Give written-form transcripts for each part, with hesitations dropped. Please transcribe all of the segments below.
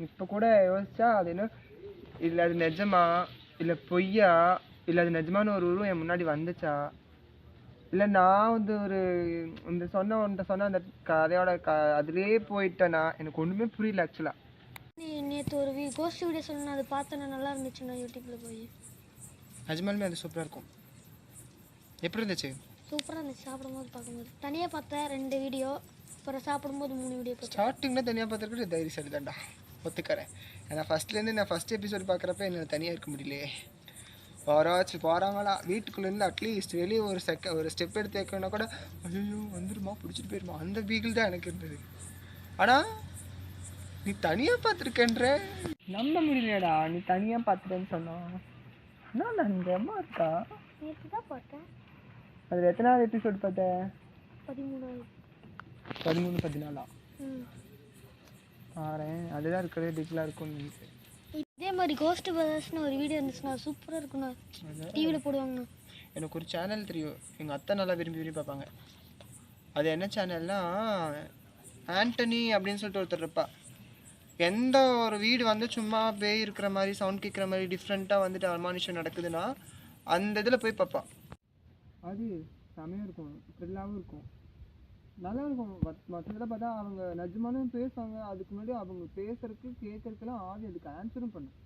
இப்போ கூட யோசிச்சா அது என்ன, இல்லை அது நிஜமா இல்லை பொய்யா, இல்லை அது நிஜமான ஒரு உருவம் என் முன்னாடி வந்துச்சா, இல்லை நான் வந்து ஒரு இந்த உன்ட்ட சொன்ன அந்த கதையோட அதுலேயே போயிட்டேனா, எனக்கு ஒன்றுமே புரியல ஆக்சுவலாக. நீ நேற்று ஒரு கோஸ்ட் வீடியோ சொன்ன, அது பார்த்தேன்னா நல்லா இருந்துச்சுண்ணா யூடியூப்ல போய். நிஜமாலுமே அது சூப்பராக இருக்கும். எப்படி இருந்துச்சு? சூப்பராக இருந்துச்சு. சாப்பிடும்போது பார்க்கும்போது தனியாக பார்த்தேன் 2 வீடியோ, அப்புறம் சாப்பிடும்போது 3 வீடியோ பார்த்தேன். ஸ்டார்டிங்கில் தனியாக பார்த்துருக்குறது தைரியசாலி தான்டா, ஒத்துக்கிறேன். ஏன்னா ஃபஸ்ட்லேருந்து நான் ஃபஸ்ட் எபிசோடு பார்க்குறப்ப என்னால் தனியாக இருக்க முடியலையே. யாராச்சும் போகிறாங்களா வீட்டுக்குள்ளேருந்து அட்லீஸ்ட் வெளியே ஒரு ஸ்டெப் எடுத்து வைக்கணும்னா கூட ஐயோ வந்துடுமா பிடிச்சிட்டு போயிடுமா, அந்த பீகிள் தான் எனக்கு இருந்தது. ஆனால் நீ தனியாக பார்த்துருக்கேன்ற நம்ப முடியலடா. நீ தனியாக பார்த்துட்டேன்னு சொன்னோம். நான் அம்மா இருக்கா நேற்று தான் பார்த்தேன். அதில் எத்தனாவது எபிசோடு பார்த்தேன்? 13. 13 14. பாறேன், அதுதான் இருக்கிறது டிஃபிலாக இருக்கும்னு நினைக்கிறேன். இதே மாதிரி கோஸ்ட் பிரதர்ஸ்னு ஒரு வீடியோ இருந்துச்சுன்னா சூப்பராக இருக்குண்ணா, டிவியில் போடுவாங்கண்ணா. எனக்கு ஒரு சேனல் தெரியும், எங்கள் அத்தை நல்லா விரும்பி பார்ப்பாங்க. அது என்ன சேனல்னா, ஆண்டனி அப்படின்னு சொல்லிட்டு ஒருத்தர் இருப்பா. எந்த ஒரு வீடு வந்து சும்மா பேய் இருக்கிற மாதிரி சவுண்ட் கேட்குற மாதிரி டிஃப்ரெண்ட்டாக வந்துட்டு அமானுஷம் நடக்குதுன்னா அந்த இதில் போய் பார்ப்பான். அது செமையாக இருக்கும், த்ரில்லாகவும் இருக்கும், நல்லா இருக்கும். மற்றதில் பார்த்தா அவங்க நிஜமானும் பேசுவாங்க, அதுக்கு முன்னாடி அவங்க பேசுறதுக்கு கேட்கறதுக்கெல்லாம் ஆவி அதுக்கு ஆன்சரும் பண்ணும்.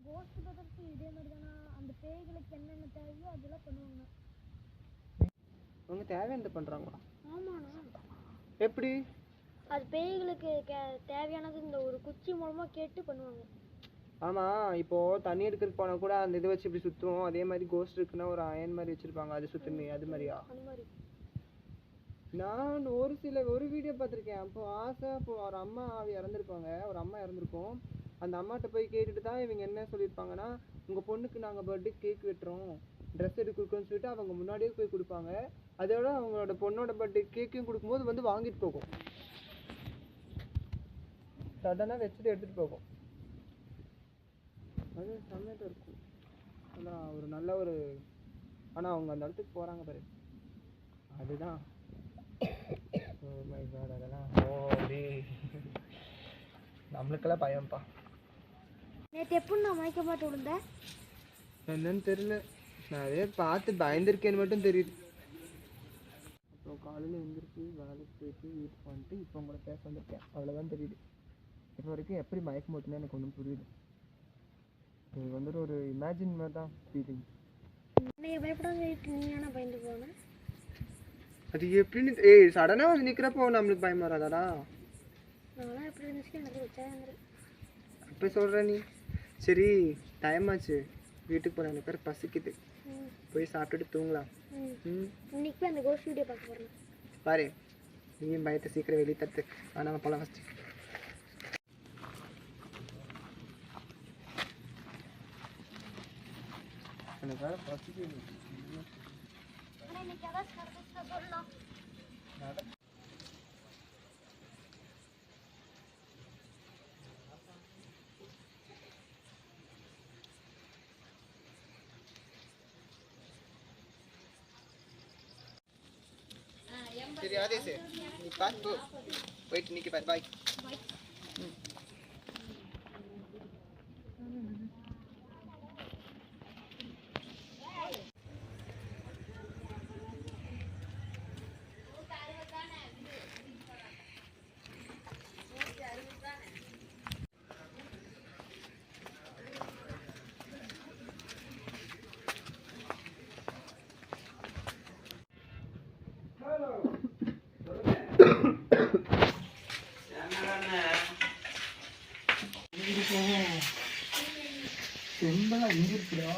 கோஸ்ட் பிரதர்ஸ் இதே மாதிரி தானா, அந்த பேய்களுக்கு என்னென்ன தேவையோ அதெல்லாம் பண்ணுவாங்க. அவங்க தேவையானது பண்ணுறாங்களா? ஆமாண்ணா. எப்படி? அது பேய்களுக்கு தேவையானது இந்த ஒரு குச்சி மூலமாக கேட்டு பண்ணுவாங்க. ஆமாம், இப்போது தண்ணி எடுக்கிறதுக்கு போனால் கூட அந்த இதை வச்சு இப்படி சுற்றுவோம், அதே மாதிரி கோஸ்ட் இருக்குன்னா ஒரு அயன் மாதிரி வச்சுருப்பாங்க, அது சுற்றுமே, அது மாதிரியா? அந்த மாதிரி நான் ஒரு வீடியோ பார்த்துருக்கேன். அப்போது ஆசை, அப்போது ஒரு அம்மா இறந்துருப்பாங்க, ஒரு அம்மா இறந்துருக்கும். அந்த அம்மாட்ட போய் கேட்டுட்டு தான் இவங்க என்ன சொல்லியிருப்பாங்கன்னா, உங்கள் பொண்ணுக்கு நாங்கள் பர்த்டே கேக் வெட்டுறோம், ட்ரெஸ் எடுக்க கொடுக்கணும்னு சொல்லிட்டு அவங்க முன்னாடியே போய் கொடுப்பாங்க. அதோட அவங்களோட பொண்ணோட பர்த்டே கேக்கையும் கொடுக்கும்போது வந்து வாங்கிட்டு போகும், சடனாக வச்சுட்டு எடுத்துகிட்டு போகும். அது செம்மையாக இருக்கும். ஆனால் ஒரு நல்ல ஒரு ஆனால் அவங்க அந்த இடத்துக்கு போகிறாங்க பாரு, அதுதான் அதெல்லாம் நம்மளுக்கெல்லாம் பயம்ப்பா. நேற்று எப்படி நான் மயக்க மாட்டு விழுந்தேன் என்னன்னு தெரியல, நான் அதே பார்த்து பயந்துருக்கேன்னு மட்டும் தெரியுது. அப்புறம் காலையில் எழுந்திரிச்சு வேலைக்கு போயிட்டு வீட்டுக்கு வந்துட்டு இப்போ உங்களை பேச வந்திருக்கேன், அவ்வளோதான் தெரியுது. இப்போ வரைக்கும் எப்படி மயக்க மாட்டேன்னு எனக்கு ஒன்றும் புரியுது. இது வந்துட்டு ஒரு இமேஜின் மாதிரி தான் ஃபீலிங். நீங்கள் பயப்படாத, நீ ஆனால் பயந்து போனேன். அது எப்படின்னு சடனாக வந்து நிற்கிறப்போ நம்மளுக்கு பயம் வராதாடா? நான்லாம் எப்படி இருந்துச்சு எனக்கு வச்சா அப்போ சொல்கிற நீ. சரி டைம் ஆச்சு, வீட்டுக்கு போகிற எனக்கு பேர் பசிக்குது, போய் சாப்பிட்டுட்டு தூங்கலாம். இன்னைக்கு போய் அந்த கோஸ்ட் வீடியோ பார்க்க போகிறேன் பாரு. நீயும் பயத்தை சீக்கிரம் வெளியே தட்டு. ஆனால் போகலாம் ஃபஸ்ட்டு. எனக்கு வேறு பசிக்குது. சரி ஆதேஷ், நீ பார்த்து போயிட்டு நிற்க பாரு. பாய். செம்பெல்லாம் இங்கே இருக்குடா.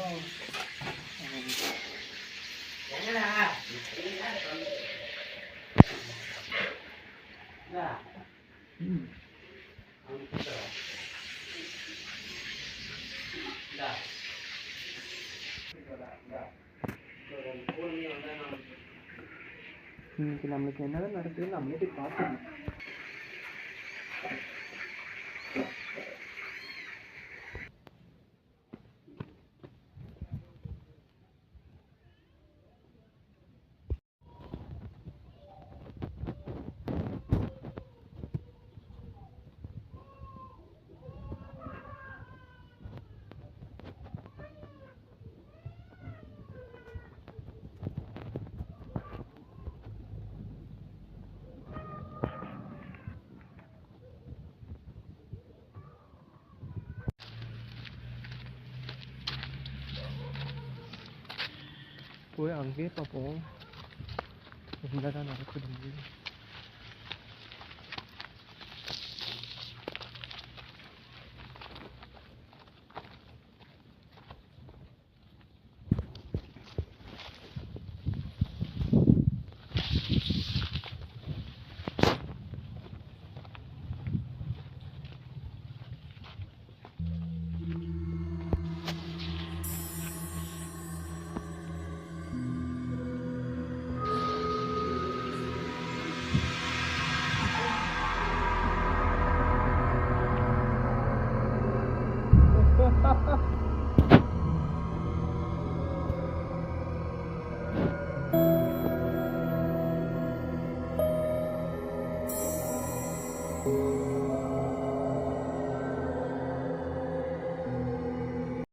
இன்னைக்கு நம்மளுக்கு என்னதான் நடக்குதுன்னு நம்மளே போய் பார்த்துக்கணும். போய் அங்கேயே பார்ப்போம் என்னதான் நடக்குது